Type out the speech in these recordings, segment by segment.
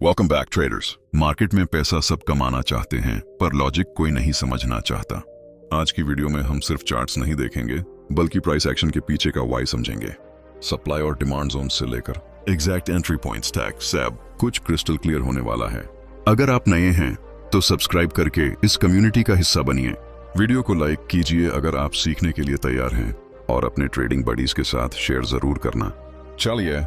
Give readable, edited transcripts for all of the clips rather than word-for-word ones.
Welcome back traders. Market में पैसा सब कमाना चाहते हैं पर लॉजिक कोई नहीं समझना चाहता। आज की वीडियो में हम सिर्फ चार्ट्स नहीं देखेंगे बल्कि प्राइस एक्शन के पीछे का वाई समझेंगे। सप्लाई और डिमांड जोन से लेकर एग्जैक्ट एंट्री पॉइंट्स तक सब कुछ क्रिस्टल क्लियर होने वाला है। अगर आप नए हैं तो सब्सक्राइब करके इस कम्युनिटी का हिस्सा बनिए। वीडियो को लाइक कीजिए अगर आप सीखने के लिए तैयार हैं और अपने ट्रेडिंग बडीज के साथ शेयर जरूर करना। चलिए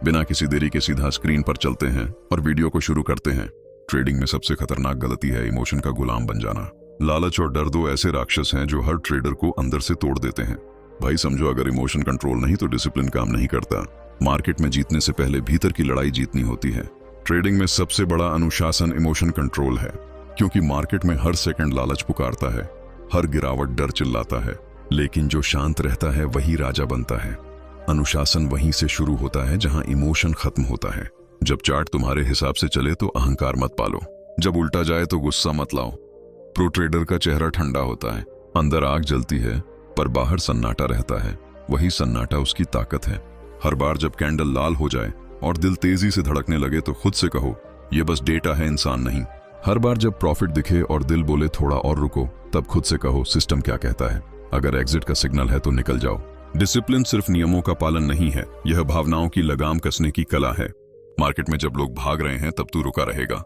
बिना किसी देरी के सीधा स्क्रीन पर चलते हैं और वीडियो को शुरू करते हैं। ट्रेडिंग में सबसे खतरनाक गलती है इमोशन का गुलाम बन जाना। लालच और डर दो ऐसे राक्षस हैं जो हर ट्रेडर को अंदर से तोड़ देते हैं। भाई समझो, अगर इमोशन कंट्रोल नहीं तो डिसिप्लिन काम नहीं करता। मार्केट में जीतने से पहले भीतर की लड़ाई जीतनी होती है। ट्रेडिंग में सबसे बड़ा अनुशासन इमोशन कंट्रोल है, क्योंकि मार्केट में हर सेकंड लालच पुकारता है, हर गिरावट डर चिल्लाता है, लेकिन जो शांत रहता है वही राजा बनता है। अनुशासन वहीं से शुरू होता है जहां इमोशन खत्म होता है। जब चार्ट तुम्हारे हिसाब से चले तो अहंकार मत पालो, जब उल्टा जाए तो गुस्सा मत लाओ। प्रो ट्रेडर का चेहरा ठंडा होता है, अंदर आग जलती है पर बाहर सन्नाटा रहता है। वही सन्नाटा उसकी ताकत है। हर बार जब कैंडल लाल हो जाए और दिल तेजी से धड़कने लगे तो खुद से कहो यह बस डेटा है, इंसान नहीं। हर बार जब प्रॉफिट दिखे और दिल बोले थोड़ा और रुको, तब खुद से कहो सिस्टम क्या कहता है। अगर एग्जिट का सिग्नल है तो निकल जाओ। डिसिप्लिन सिर्फ नियमों का पालन नहीं है, यह भावनाओं की लगाम कसने की कला है। मार्केट में जब लोग भाग रहे हैं तब तू रुका रहेगा,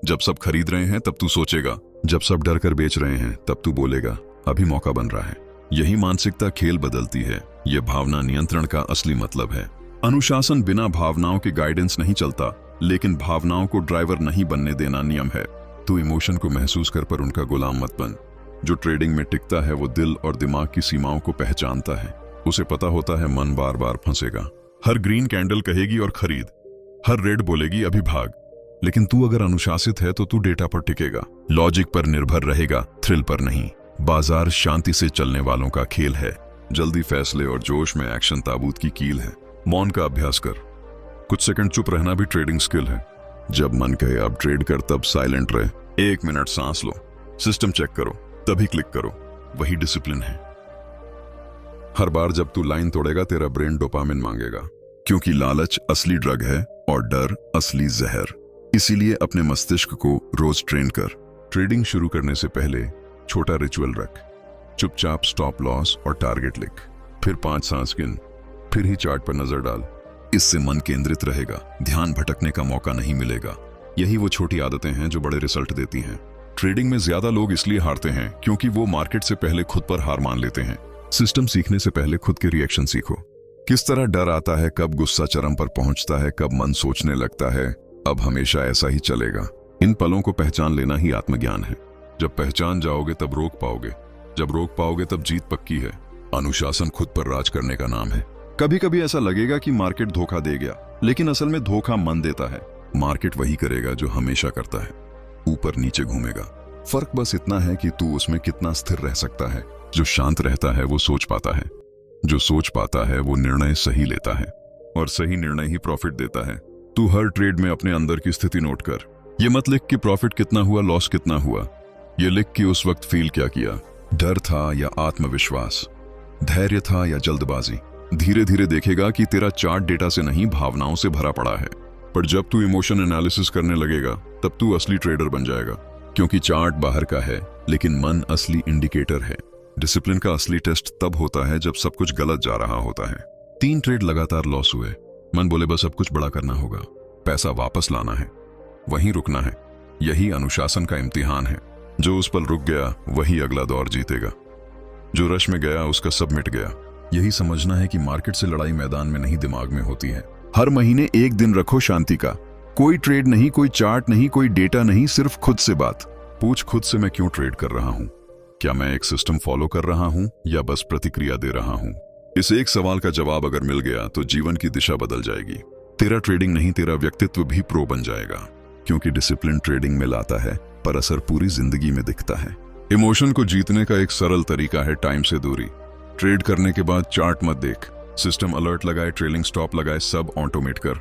जब सब खरीद रहे हैं तब तू सोचेगा, जब सब डर कर बेच रहे हैं तब तू बोलेगा अभी मौका बन रहा है। यही मानसिकता खेल बदलती है। यह भावना नियंत्रण का असली मतलब है। अनुशासन बिना भावनाओं के गाइडेंस नहीं चलता, लेकिन भावनाओं को ड्राइवर नहीं बनने देना नियम है। तू इमोशन को महसूस कर पर उनका गुलाम मत बन। जो ट्रेडिंग में टिकता है वो दिल और दिमाग की सीमाओं को पहचानता है। उसे पता होता है मन बार बार फंसेगा। हर ग्रीन कैंडल कहेगी और खरीद, हर रेड बोलेगी अभी भाग। लेकिन तू अगर अनुशासित है तो तू डेटा पर टिकेगा, लॉजिक पर निर्भर रहेगा, थ्रिल पर नहीं। बाजार शांति से चलने वालों का खेल है। जल्दी फैसले और जोश में एक्शन ताबूत की कील है। मौन का अभ्यास कर। कुछ सेकंड चुप रहना भी ट्रेडिंग स्किल है। जब मन कहे अब ट्रेड कर तब साइलेंट रहे। 1 मिनट सांस लो, सिस्टम चेक करो, तभी क्लिक करो। वही डिसिप्लिन है। हर बार जब तू लाइन तोड़ेगा तेरा ब्रेन डोपामिन मांगेगा, क्योंकि लालच असली ड्रग है और डर असली जहर। इसीलिए अपने मस्तिष्क को रोज ट्रेन कर। ट्रेडिंग शुरू करने से पहले छोटा रिचुअल रख। चुपचाप स्टॉप लॉस और टारगेट लिख, फिर 5 सांस गिन, फिर ही चार्ट पर नजर डाल। इससे मन केंद्रित रहेगा, ध्यान भटकने का मौका नहीं मिलेगा। यही वो छोटी आदतें हैं जो बड़े रिजल्ट देती हैं। ट्रेडिंग में ज्यादा लोग इसलिए हारते हैं क्योंकि वो मार्केट से पहले खुद पर हार मान लेते हैं। सिस्टम सीखने से पहले खुद के रिएक्शन सीखो। किस तरह डर आता है, कब गुस्सा चरम पर पहुंचता है, कब मन सोचने लगता है अब हमेशा ऐसा ही चलेगा। इन पलों को पहचान लेना ही आत्मज्ञान है। जब पहचान जाओगे तब रोक पाओगे, जब रोक पाओगे तब जीत पक्की है। अनुशासन खुद पर राज करने का नाम है। कभी कभी ऐसा लगेगा कि मार्केट धोखा दे गया, लेकिन असल में धोखा मन देता है। मार्केट वही करेगा जो हमेशा करता है, ऊपर नीचे घूमेगा। फर्क बस इतना है कि तू उसमें कितना स्थिर रह सकता है। जो शांत रहता है वो सोच पाता है, जो सोच पाता है वो निर्णय सही लेता है, और सही निर्णय ही प्रॉफिट देता है। तू हर ट्रेड में अपने अंदर की स्थिति नोट कर। ये मत लिख कि प्रॉफिट कितना हुआ, लॉस कितना हुआ। ये लिख कि उस वक्त फील क्या किया, डर था या आत्मविश्वास, धैर्य था या जल्दबाजी। धीरे धीरे देखेगा कि तेरा चार्ट डेटा से नहीं भावनाओं से भरा पड़ा है। पर जब तू इमोशन एनालिसिस करने लगेगा तब तू असली ट्रेडर बन जाएगा, क्योंकि चार्ट बाहर का है लेकिन मन असली इंडिकेटर है। डिसिप्लिन का असली टेस्ट तब होता है जब सब कुछ गलत जा रहा होता है। 3 ट्रेड लगातार लॉस हुए, मन बोले बस अब कुछ बड़ा करना होगा, पैसा वापस लाना है, वहीं रुकना है। यही अनुशासन का इम्तिहान है। जो उस पल रुक गया वही अगला दौर जीतेगा। जो रश में गया उसका सब मिट गया। यही समझना है कि मार्केट से लड़ाई मैदान में नहीं दिमाग में होती है। हर महीने 1 दिन रखो शांति का। कोई ट्रेड नहीं, कोई चार्ट नहीं, कोई डेटा नहीं, सिर्फ खुद से बात। पूछ खुद से मैं क्यों ट्रेड कर रहा हूं? क्या मैं एक सिस्टम फॉलो कर रहा हूं या बस प्रतिक्रिया दे रहा हूं? इस एक सवाल का जवाब अगर मिल गया तो जीवन की दिशा बदल जाएगी। तेरा ट्रेडिंग नहीं, तेरा व्यक्तित्व भी प्रो बन जाएगा, क्योंकि डिसिप्लिन ट्रेडिंग में लाता है पर असर पूरी जिंदगी में दिखता है। इमोशन को जीतने का एक सरल तरीका है टाइम से दूरी। ट्रेड करने के बाद चार्ट मत देख, सिस्टम अलर्ट लगाए, ट्रेलिंग स्टॉप लगाए, सब ऑटोमेट कर,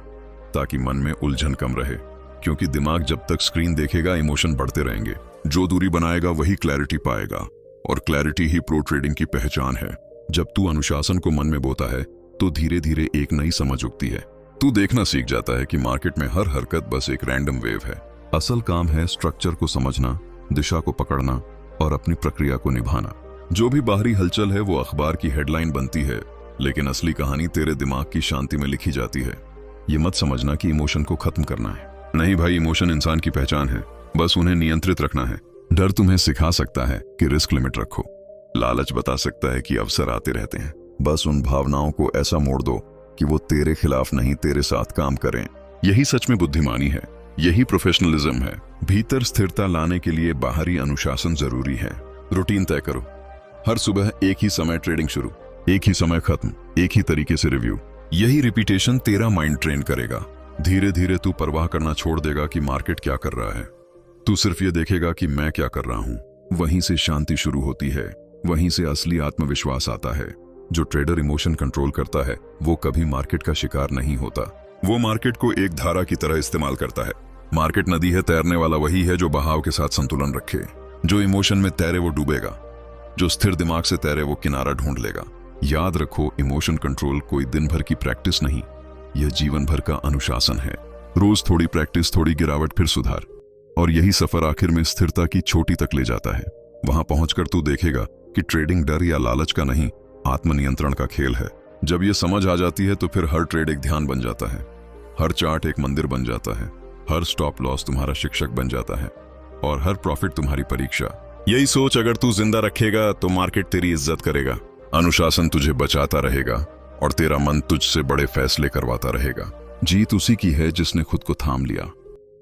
ताकि मन में उलझन कम रहे। क्योंकि दिमाग जब तक स्क्रीन देखेगा इमोशन बढ़ते रहेंगे। जो दूरी बनाएगा वही क्लैरिटी पाएगा, और क्लैरिटी ही प्रो ट्रेडिंग की पहचान है। जब तू अनुशासन को मन में बोता है तो धीरे धीरे एक नई समझ उगती है। तू देखना सीख जाता है कि मार्केट में हर हरकत बस एक रैंडम वेव है। असल काम है स्ट्रक्चर को समझना, दिशा को पकड़ना और अपनी प्रक्रिया को निभाना। जो भी बाहरी हलचल है वो अखबार की हेडलाइन बनती है, लेकिन असली कहानी तेरे दिमाग की शांति में लिखी जाती है। ये मत समझना कि इमोशन को खत्म करना है। नहीं भाई, इमोशन इंसान की पहचान है, बस उन्हें नियंत्रित रखना है। डर तुम्हें सिखा सकता है कि रिस्क लिमिट रखो। लालच बता सकता है कि अवसर आते रहते हैं। बस उन भावनाओं को ऐसा मोड़ दो कि वो तेरे खिलाफ नहीं तेरे साथ काम करें। यही सच में बुद्धिमानी है, यही प्रोफेशनलिज्म है। भीतर स्थिरता लाने के लिए बाहरी अनुशासन जरूरी है। रूटीन तय करो। हर सुबह एक ही समय ट्रेडिंग शुरू, एक ही समय खत्म, एक ही तरीके से रिव्यू। यही रिपीटेशन तेरा माइंड ट्रेन करेगा। धीरे धीरे तू परवाह करना छोड़ देगा कि मार्केट क्या कर रहा है। तू सिर्फ ये देखेगा कि मैं क्या कर रहा हूं। वहीं से शांति शुरू होती है, वहीं से असली आत्मविश्वास आता है। जो ट्रेडर इमोशन कंट्रोल करता है वो कभी मार्केट का शिकार नहीं होता। वो मार्केट को एक धारा की तरह इस्तेमाल करता है। मार्केट नदी है, तैरने वाला वही है जो बहाव के साथ संतुलन रखे। जो इमोशन में तैरे वो डूबेगा, जो स्थिर दिमाग से तैरे वो किनारा ढूंढ लेगा। याद रखो, इमोशन कंट्रोल कोई दिन भर की प्रैक्टिस नहीं, यह जीवन भर का अनुशासन है। रोज थोड़ी प्रैक्टिस, थोड़ी गिरावट, फिर सुधार, और यही सफर आखिर में स्थिरता की चोटी तक ले जाता है। वहां पहुंचकर तू देखेगा कि ट्रेडिंग डर या लालच का नहीं, आत्मनियंत्रण का खेल है। जब ये समझ आ जाती है तो फिर हर ट्रेड एक ध्यान बन जाता है, हर चार्ट एक मंदिर बन जाता है, हर स्टॉप लॉस तुम्हारा शिक्षक बन जाता है और हर प्रॉफिट तुम्हारी परीक्षा। यही सोच अगर तू जिंदा रखेगा तो मार्केट तेरी इज्जत करेगा, अनुशासन तुझे बचाता रहेगा और तेरा मन तुझसे बड़े फैसले करवाता रहेगा। जीत उसी की है जिसने खुद को थाम लिया,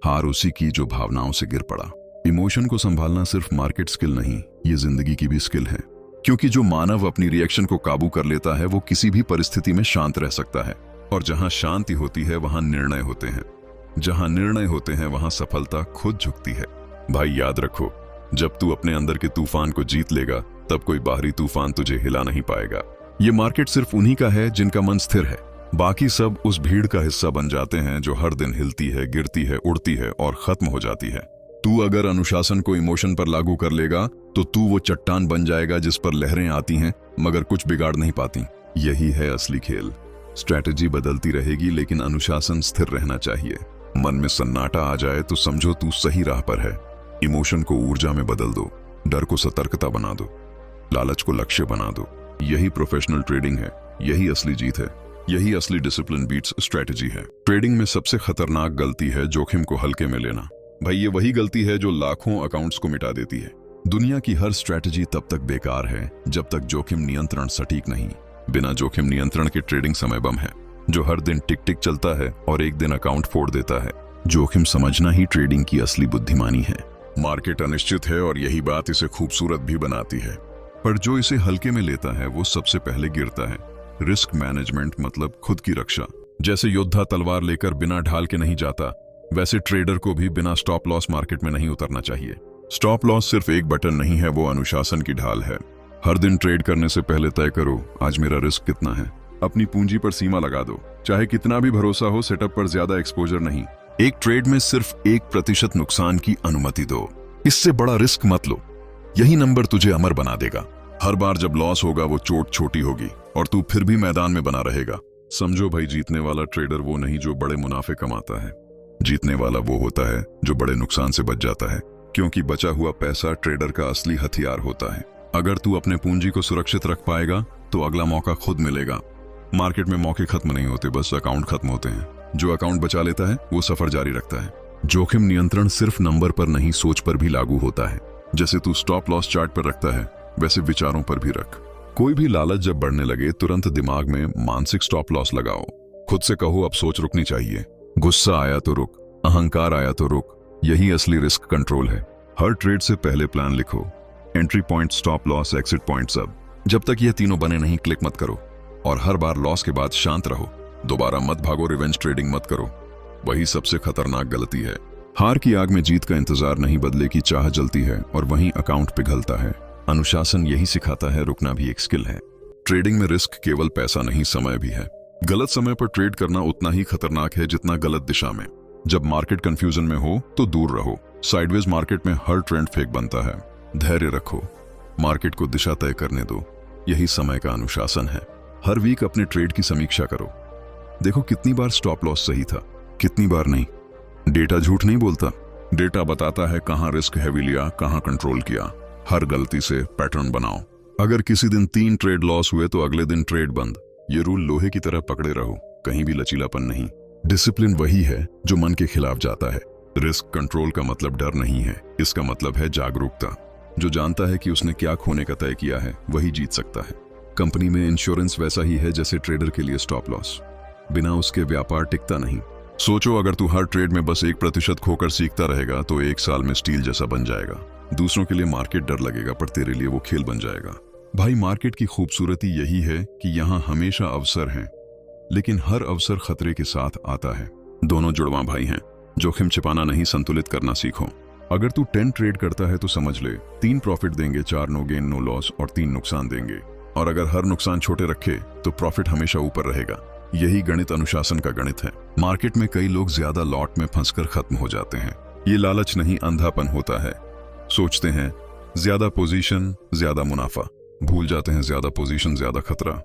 हार उसी की जो भावनाओं से गिर पड़ा। इमोशन को संभालना सिर्फ मार्केट स्किल नहीं, ये जिंदगी की भी स्किल है। क्योंकि जो मानव अपनी रिएक्शन को काबू कर लेता है वो किसी भी परिस्थिति में शांत रह सकता है। और जहां शांति होती है वहां निर्णय होते हैं, जहां निर्णय होते हैं वहां सफलता खुद झुकती है। भाई याद रखो, जब तू अपने अंदर के तूफान को जीत लेगा तब कोई बाहरी तूफान तुझे हिला नहीं पाएगा। ये मार्केट सिर्फ उन्हीं का है जिनका मन स्थिर है। बाकी सब उस भीड़ का हिस्सा बन जाते हैं जो हर दिन हिलती है, गिरती है, उड़ती है और खत्म हो जाती है। तू अगर अनुशासन को इमोशन पर लागू कर लेगा तो तू वो चट्टान बन जाएगा जिस पर लहरें आती हैं मगर कुछ बिगाड़ नहीं पाती। यही है असली खेल। स्ट्रैटेजी बदलती रहेगी लेकिन अनुशासन स्थिर रहना चाहिए। मन में सन्नाटा आ जाए तो समझो तू सही राह पर है। इमोशन को ऊर्जा में बदल दो, डर को सतर्कता बना दो, लालच को लक्ष्य बना दो। यही प्रोफेशनल ट्रेडिंग है, यही असली जीत है, यही असली डिसिप्लिन बीट्स स्ट्रैटेजी है। ट्रेडिंग में सबसे खतरनाक गलती है जोखिम को हल्के में लेना। भाई ये वही गलती है जो लाखों अकाउंट्स को मिटा देती है। दुनिया की हर स्ट्रैटेजी तब तक बेकार है जब तक जोखिम नियंत्रण सटीक नहीं। बिना जोखिम नियंत्रण के ट्रेडिंग समय बम है जो हर दिन टिक टिक चलता है और एक दिन अकाउंट फोड़ देता है। जोखिम समझना ही ट्रेडिंग की असली बुद्धिमानी है। मार्केट अनिश्चित है और यही बात इसे खूबसूरत भी बनाती है, पर जो इसे हल्के में लेता है वो सबसे पहले गिरता है। रिस्क मैनेजमेंट मतलब खुद की रक्षा। जैसे योद्धा तलवार लेकर बिना ढाल के नहीं जाता, वैसे ट्रेडर को भी बिना स्टॉप लॉस मार्केट में नहीं उतरना चाहिए। स्टॉप लॉस सिर्फ एक बटन नहीं है, वो अनुशासन की ढाल है। हर दिन ट्रेड करने से पहले तय करो आज मेरा रिस्क कितना है। अपनी पूंजी पर सीमा लगा दो, चाहे कितना भी भरोसा हो, सेटअप पर ज्यादा एक्सपोजर नहीं। एक ट्रेड में सिर्फ 1% नुकसान की अनुमति दो, इससे बड़ा रिस्क मत लो। यही नंबर तुझे अमर बना देगा। हर बार जब लॉस होगा वो चोट छोटी होगी और तू फिर भी मैदान में बना रहेगा। समझो भाई, जीतने वाला ट्रेडर वो नहीं जो बड़े मुनाफे कमाता है, जीतने वाला वो होता है जो बड़े नुकसान से बच जाता है, क्योंकि बचा हुआ पैसा ट्रेडर का असली हथियार होता है। अगर तू अपने पूंजी को सुरक्षित रख पाएगा तो अगला मौका खुद मिलेगा। मार्केट में मौके खत्म नहीं होते, बस अकाउंट खत्म होते हैं। जो अकाउंट बचा लेता है वो सफर जारी रखता है। जोखिम नियंत्रण सिर्फ नंबर पर नहीं, सोच पर भी लागू होता है। जैसे तू स्टॉप लॉस चार्ट पर रखता है वैसे विचारों पर भी रख। कोई भी लालच जब बढ़ने लगे तुरंत दिमाग में मानसिक स्टॉप लॉस लगाओ। खुद से कहो अब सोच रुकनी चाहिए। गुस्सा आया तो रुक, अहंकार आया तो रुक। यही असली रिस्क कंट्रोल है। हर ट्रेड से पहले प्लान लिखो, entry point, stop loss, exit point, सब। जब तक ये तीनों बने नहीं क्लिक मत करो। और हर बार लॉस के बाद शांत रहो, दोबारा मत भागो, रिवेंज ट्रेडिंग मत करो। वही सबसे खतरनाक गलती है। हार की आग में जीत का इंतजार नहीं, बदले की चाह जलती है और वहीं अकाउंट पिघलता है। अनुशासन यही सिखाता है, रुकना भी एक स्किल है। ट्रेडिंग में रिस्क केवल पैसा नहीं, समय भी है। गलत समय पर ट्रेड करना उतना ही खतरनाक है जितना गलत दिशा में। जब मार्केट कंफ्यूजन में हो तो दूर रहो। साइडवेज मार्केट में हर ट्रेंड फेक बनता है। धैर्य रखो, मार्केट को दिशा तय करने दो। यही समय का अनुशासन है। हर वीक अपने ट्रेड की समीक्षा करो। देखो कितनी बार स्टॉप लॉस सही था, कितनी बार नहीं। डेटा झूठ नहीं बोलता। डेटा बताता है कहां रिस्क हैवी लिया, कहां कंट्रोल किया। हर गलती से पैटर्न बनाओ। अगर किसी दिन 3 ट्रेड लॉस हुए तो अगले दिन ट्रेड बंद। ये रूल लोहे की तरह पकड़े रहो, कहीं भी लचीलापन नहीं। डिसिप्लिन वही है जो मन के खिलाफ जाता है। रिस्क कंट्रोल का मतलब डर नहीं है, इसका मतलब है जागरूकता। जो जानता है कि उसने क्या खोने का तय किया है वही जीत सकता है। कंपनी में इंश्योरेंस वैसा ही है जैसे ट्रेडर के लिए स्टॉप लॉस। बिना उसके व्यापार टिकता नहीं। सोचो अगर तू हर ट्रेड में बस 1% खोकर सीखता रहेगा तो 1 साल में स्टील जैसा बन जाएगा। दूसरों के लिए मार्केट डर लगेगा पर तेरे लिए वो खेल बन जाएगा। भाई मार्केट की खूबसूरती यही है कि यहाँ हमेशा अवसर हैं, लेकिन हर अवसर खतरे के साथ आता है। दोनों जुड़वां भाई हैं। जोखिम छिपाना नहीं, संतुलित करना सीखो। अगर तू 10 ट्रेड करता है तो समझ ले 3 प्रॉफिट देंगे, 4 नो गेन नो लॉस और 3 नुकसान देंगे। और अगर हर नुकसान छोटे रखे तो प्रॉफिट हमेशा ऊपर रहेगा। यही गणित अनुशासन का गणित है। मार्केट में कई लोग ज्यादा लॉट में फंसकर खत्म हो जाते हैं। ये लालच नहीं, अंधापन होता है। सोचते हैं ज्यादा पोजीशन ज्यादा मुनाफा, भूल जाते हैं ज्यादा पोजीशन ज्यादा खतरा।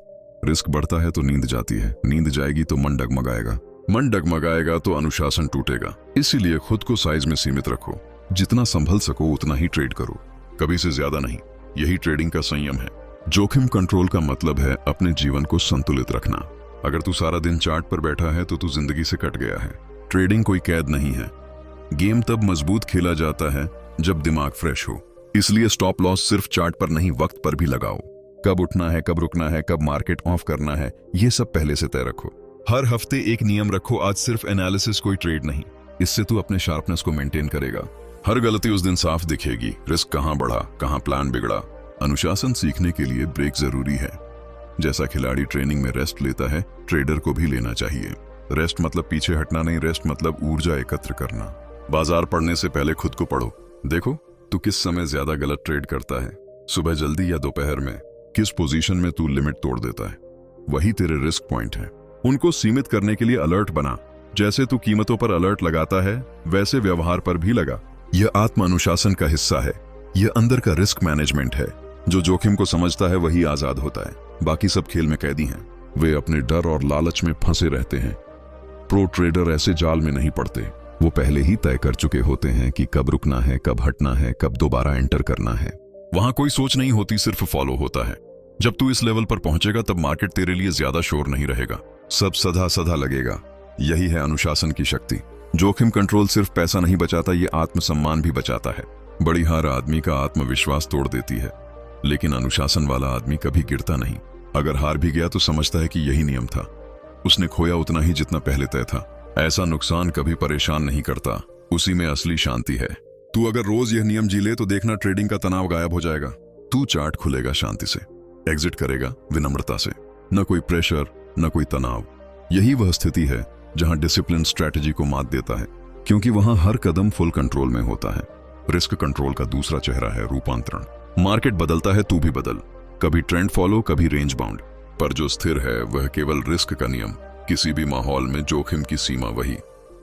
रिस्क बढ़ता है तो नींद जाती है, नींद जाएगी तो मन डगमगाएगा, मन डगमगाएगा तो अनुशासन टूटेगा। इसीलिए खुद को साइज में सीमित रखो। जितना संभल सको उतना ही ट्रेड करो, कभी से ज्यादा नहीं। यही ट्रेडिंग का संयम है। जोखिम कंट्रोल का मतलब है अपने जीवन को संतुलित रखना। अगर तू सारा दिन चार्ट पर बैठा है तो तू जिंदगी से कट गया है। ट्रेडिंग कोई कैद नहीं है। गेम तब मजबूत खेला जाता है जब दिमाग फ्रेश हो। इसलिए स्टॉप लॉस सिर्फ चार्ट पर नहीं, वक्त पर भी लगाओ। कब उठना है, कब रुकना है, कब मार्केट ऑफ करना है, ये सब पहले से तय रखो। हर हफ्ते एक नियम रखो, आज सिर्फ एनालिसिस, कोई ट्रेड नहीं। इससे तू अपने शार्पनेस को मेंटेन करेगा। हर गलती उस दिन साफ दिखेगी, रिस्क कहां बढ़ा, कहां प्लान बिगड़ा। अनुशासन सीखने के लिए ब्रेक जरूरी है। जैसा खिलाड़ी ट्रेनिंग में रेस्ट लेता है, ट्रेडर को भी लेना चाहिए। रेस्ट मतलब पीछे हटना नहीं, रेस्ट मतलब ऊर्जा एकत्र करना। बाजार पढ़ने से पहले खुद को पढ़ो। देखो तू किस समय ज्यादा गलत ट्रेड करता है, सुबह जल्दी या दोपहर में। किस पोजीशन में तू लिमिट तोड़ देता है, वही तेरे रिस्क पॉइंट है। उनको सीमित करने के लिए अलर्ट बना। जैसे तू कीमतों पर अलर्ट लगाता है वैसे व्यवहार पर भी लगा। यह आत्म अनुशासन का हिस्सा है। यह अंदर का रिस्क मैनेजमेंट है। जो जोखिम को समझता है वही आजाद होता है, बाकी सब खेल में कैदी हैं। वे अपने डर और लालच में फंसे रहते हैं। प्रो ट्रेडर ऐसे जाल में नहीं पड़ते। वो पहले ही तय कर चुके होते हैं कि कब रुकना है, कब हटना है, कब दोबारा एंटर करना है। वहां कोई सोच नहीं होती, सिर्फ फॉलो होता है। जब तू इस लेवल पर पहुंचेगा तब मार्केट तेरे लिए ज्यादा शोर नहीं रहेगा, सब सधा सधा लगेगा। यही है अनुशासन की शक्ति। जोखिम कंट्रोल सिर्फ पैसा नहीं बचाता, ये आत्मसम्मान भी बचाता है। बड़ी हार आदमी का आत्मविश्वास तोड़ देती है, लेकिन अनुशासन वाला आदमी कभी गिरता नहीं। अगर हार भी गया तो समझता है कि यही नियम था। उसने खोया उतना ही जितना पहले तय था। ऐसा नुकसान कभी परेशान नहीं करता, उसी में असली शांति है। तू अगर रोज यह नियम जी ले तो देखना ट्रेडिंग का तनाव गायब हो जाएगा। तू चार्ट खुलेगा शांति से, एग्जिट करेगा विनम्रता से। न कोई प्रेशर, न कोई तनाव। यही वह स्थिति है जहां डिसिप्लिन स्ट्रैटेजी को मात देता है, क्योंकि वहां हर कदम फुल कंट्रोल में होता है। रिस्क कंट्रोल का दूसरा चेहरा है रूपांतरण। मार्केट बदलता है, तू भी बदल। कभी ट्रेंड फॉलो, कभी रेंज बाउंड, पर जो स्थिर है वह केवल रिस्क का नियम। किसी भी माहौल में जोखिम की सीमा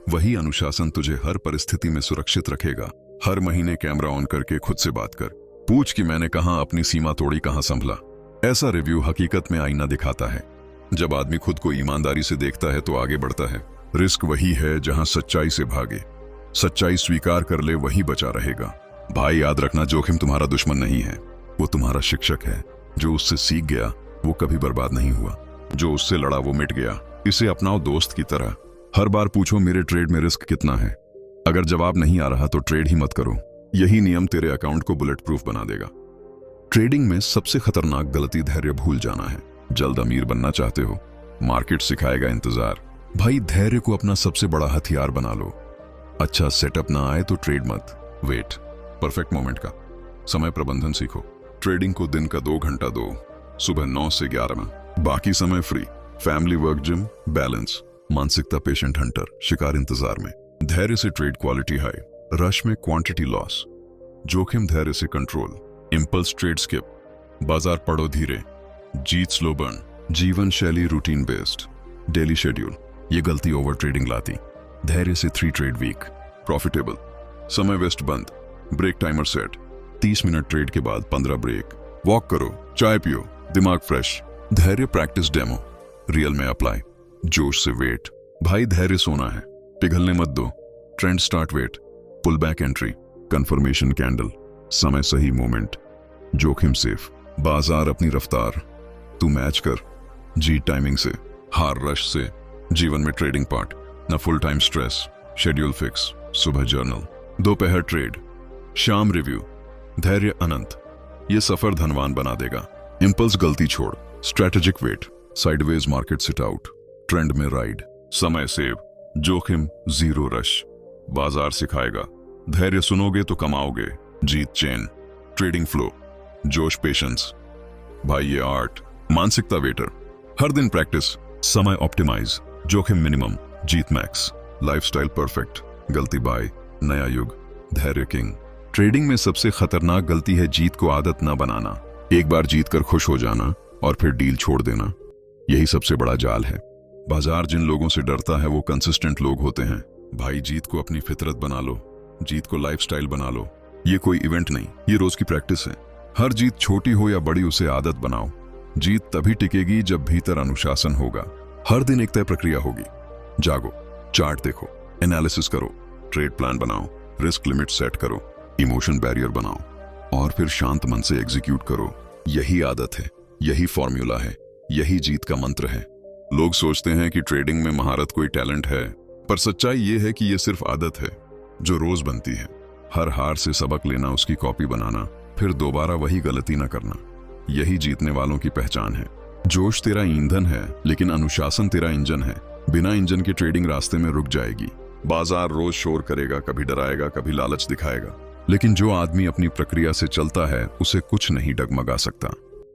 वही अनुशासन तुझे हर परिस्थिति में सुरक्षित रखेगा। हर महीने कैमरा ऑन करके खुद से बात कर। पूछ कि मैंने कहां अपनी सीमा तोड़ी, कहां संभला। ऐसा रिव्यू हकीकत में आईना दिखाता है। जब आदमी खुद को ईमानदारी से देखता है तो आगे बढ़ता है। रिस्क वही है जहां सच्चाई से भागे। सच्चाई स्वीकार कर ले, वही बचा रहेगा। भाई याद रखना, जोखिम तुम्हारा दुश्मन नहीं है, वो तुम्हारा शिक्षक है। जो उससे सीख गया वो कभी बर्बाद नहीं हुआ, जो उससे लड़ा वो मिट गया। इसे अपनाओ दोस्त की तरह। हर बार पूछो मेरे ट्रेड में रिस्क कितना है। अगर जवाब नहीं आ रहा तो ट्रेड ही मत करो। यही नियम तेरे अकाउंट को बुलेट प्रूफ बना देगा। ट्रेडिंग में सबसे खतरनाक गलती धैर्य भूल जाना है। जल्द अमीर बनना चाहते हो, मार्केट सिखाएगा इंतजार। भाई धैर्य को अपना सबसे बड़ा हथियार बना लो। अच्छा सेटअप ना आए तो ट्रेड मत, वेट। परफेक्ट मोमेंट का समय प्रबंधन सीखो। ट्रेडिंग को दिन का 2 घंटा दो, सुबह 9 से 11। बाकी समय free. Family, work, gym, balance. मानसिकता पेशेंट हंटर, शिकार इंतजार में। धैर्य से ट्रेड क्वालिटी हाई, रश में क्वांटिटी लॉस। जोखिम धैर्य से कंट्रोल, इंपल्स ट्रेड स्किप। बाजार पढ़ो धीरे, जीत स्लो बर्न। जीवन शैली रूटीन बेस्ड, डेली शेड्यूल। ये गलती ओवर ट्रेडिंग लाती। धैर्य से 3 ट्रेड वीक, प्रॉफिटेबल। समय वेस्ट बंद, break timer set. 30 minute trade के बाद 15 ब्रेक। वॉक करो, चाय पियो, दिमाग फ्रेश। धैर्य प्रैक्टिस डेमो, रियल में अप्लाई। जोश से वेट, भाई धैर्य सोना है, पिघलने मत दो, trend start wait, pull back entry, confirmation candle, समय सही मोमेंट, जोखिम सेफ, बाजार अपनी रफ्तार, तू मैच कर, जीत टाइमिंग से, हार रश से, जीवन में ट्रेडिंग पार्ट, न full time stress, schedule fix, सुबह जर्नल, दोपहर ट्रेड, शाम रिव्यू, धैर्य अनंत, ये सफर धनवान बना देगा। इंपल्स गलती छोड़, strategic wait, sideways market sit out, trend में राइड, समय सेव, जोखिम जीरो रश, बाजार सिखाएगा, धैर्य सुनोगे तो कमाओगे, जीत चेन, ट्रेडिंग फ्लो, जोश पेशेंस, भाई ये आर्ट, मानसिकता वेटर, हर दिन प्रैक्टिस, समय ऑप्टिमाइज, जोखिम मिनिमम, जीत मैक्स, लाइफस्टाइल परफेक्ट, गलती बाय, नया युग, धैर्य किंग। ट्रेडिंग में सबसे खतरनाक गलती है जीत को आदत न बनाना, एक बार जीत कर खुश हो जाना और फिर डील छोड़ देना, यही सबसे बड़ा जाल है। बाजार जिन लोगों से डरता है वो कंसिस्टेंट लोग होते हैं। भाई जीत को अपनी फितरत बना लो, जीत को लाइफस्टाइल बना लो, ये कोई इवेंट नहीं, ये रोज की प्रैक्टिस है। हर जीत छोटी हो या बड़ी उसे आदत बनाओ, जीत तभी टिकेगी जब भीतर अनुशासन होगा। हर दिन एक तय प्रक्रिया होगी, जागो, चार्ट देखो, एनालिसिस करो, ट्रेड प्लान बनाओ, रिस्क लिमिट सेट करो, इमोशन बैरियर बनाओ और फिर शांत मन से एग्जीक्यूट करो। यही आदत है, यही फॉर्मूला है, यही जीत का मंत्र है। लोग सोचते हैं कि ट्रेडिंग में महारत कोई टैलेंट है, पर सच्चाई ये है कि ये सिर्फ आदत है जो रोज बनती है। हर हार से सबक लेना, उसकी कॉपी बनाना, फिर दोबारा वही गलती न करना, यही जीतने वालों की पहचान है। जोश तेरा ईंधन है लेकिन अनुशासन तेरा इंजन है। बिना इंजन के ट्रेडिंग रास्ते में रुक जाएगी। बाजार रोज शोर करेगा, कभी डराएगा, कभी लालच दिखाएगा, लेकिन जो आदमी अपनी प्रक्रिया से चलता है उसे कुछ नहीं डगमगा सकता।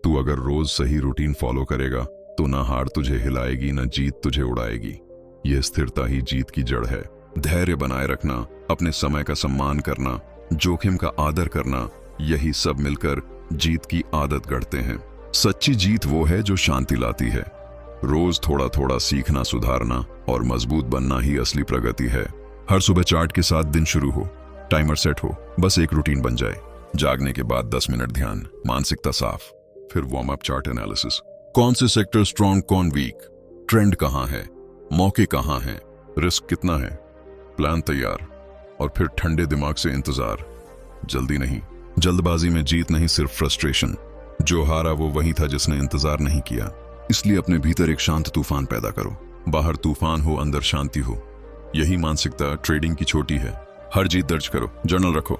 तू अगर रोज सही रूटीन फॉलो करेगा तो ना हार तुझे हिलाएगी, ना जीत तुझे उड़ाएगी। यह स्थिरता ही जीत की जड़ है। धैर्य बनाए रखना, अपने समय का सम्मान करना, जोखिम का आदर करना, यही सब मिलकर जीत की आदत गढ़ते हैं। सच्ची जीत वो है जो शांति लाती है। रोज थोड़ा थोड़ा सीखना, सुधारना और मजबूत बनना ही असली प्रगति है। हर सुबह चार्ट के साथ दिन शुरू हो, टाइमर सेट हो, बस एक रूटीन बन जाए। जागने के बाद 10 मिनट ध्यान, मानसिकता साफ, फिर वार्म अप, चार्ट एनालिसिस। कौन से सेक्टर स्ट्रॉन्ग, कौन वीक, ट्रेंड कहां है, मौके कहां हैं, रिस्क कितना है, प्लान तैयार और फिर ठंडे दिमाग से इंतजार। जल्दी नहीं, जल्दबाजी में जीत नहीं, सिर्फ फ्रस्ट्रेशन। जो हारा वो वही था जिसने इंतजार नहीं किया। इसलिए अपने भीतर एक शांत तूफान पैदा करो। बाहर तूफान हो, अंदर शांति हो। यही मानसिकता ट्रेडिंग की छोटी है। हर जीत दर्ज करो, जर्नल रखो,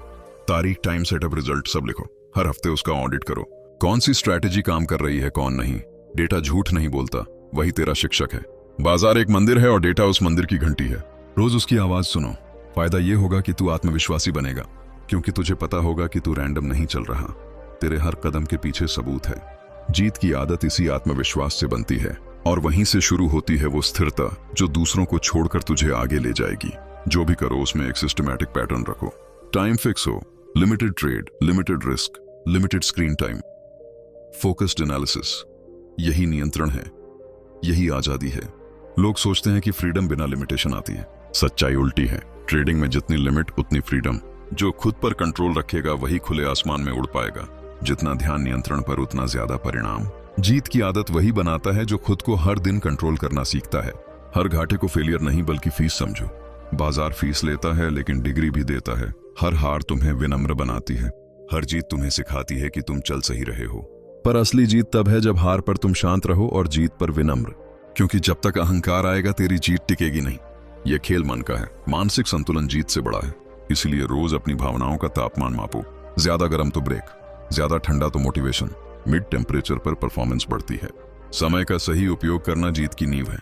तारीख, टाइम, सेटअप, रिजल्ट सब लिखो। हर हफ्ते उसका ऑडिट करो, कौन सी स्ट्रैटेजी काम कर रही है, कौन नहीं। डेटा झूठ नहीं बोलता, वही तेरा शिक्षक है। बाजार एक मंदिर है और डेटा उस मंदिर की घंटी है। रोज उसकी आवाज सुनो। फायदा यह होगा कि तू आत्मविश्वासी बनेगा, क्योंकि तुझे पता होगा कि तू रैंडम नहीं चल रहा। तेरे हर कदम के पीछे सबूत है। जीत की आदत इसी आत्मविश्वास से बनती है और वहीं से शुरू होती है वो स्थिरता जो दूसरों को छोड़कर तुझे आगे ले जाएगी। जो भी करो उसमें एक सिस्टमैटिक पैटर्न रखो। टाइम फिक्स हो, limited trade, limited risk, limited screen time, focused analysis. यही नियंत्रण है, यही आजादी है। लोग सोचते हैं कि फ्रीडम बिना लिमिटेशन आती है। सच्चाई उल्टी है। ट्रेडिंग में जितनी लिमिट उतनी फ्रीडम। जो खुद पर कंट्रोल रखेगा वही खुले आसमान में उड़ पाएगा। जितना ध्यान नियंत्रण पर उतना ज्यादा परिणाम। जीत की आदत वही बनाता है जो खुद को हर दिन कंट्रोल करना सीखता है। हर घाटे को फेलियर नहीं बल्कि फीस समझो। बाजार फीस लेता है लेकिन डिग्री भी देता है। हर हार तुम्हें विनम्र बनाती है, हर जीत तुम्हें सिखाती है कि तुम चल सही रहे हो। पर असली जीत तब है जब हार पर तुम शांत रहो और जीत पर विनम्र, क्योंकि जब तक अहंकार आएगा तेरी जीत टिकेगी नहीं। यह खेल मन का है। मानसिक संतुलन जीत से बड़ा है। इसलिए रोज अपनी भावनाओं का तापमान मापो। ज्यादा गर्म तो ब्रेक, ज्यादा ठंडा तो मोटिवेशन। मिड टेम्परेचर पर परफॉर्मेंस बढ़ती है। समय का सही उपयोग करना जीत की नींव है।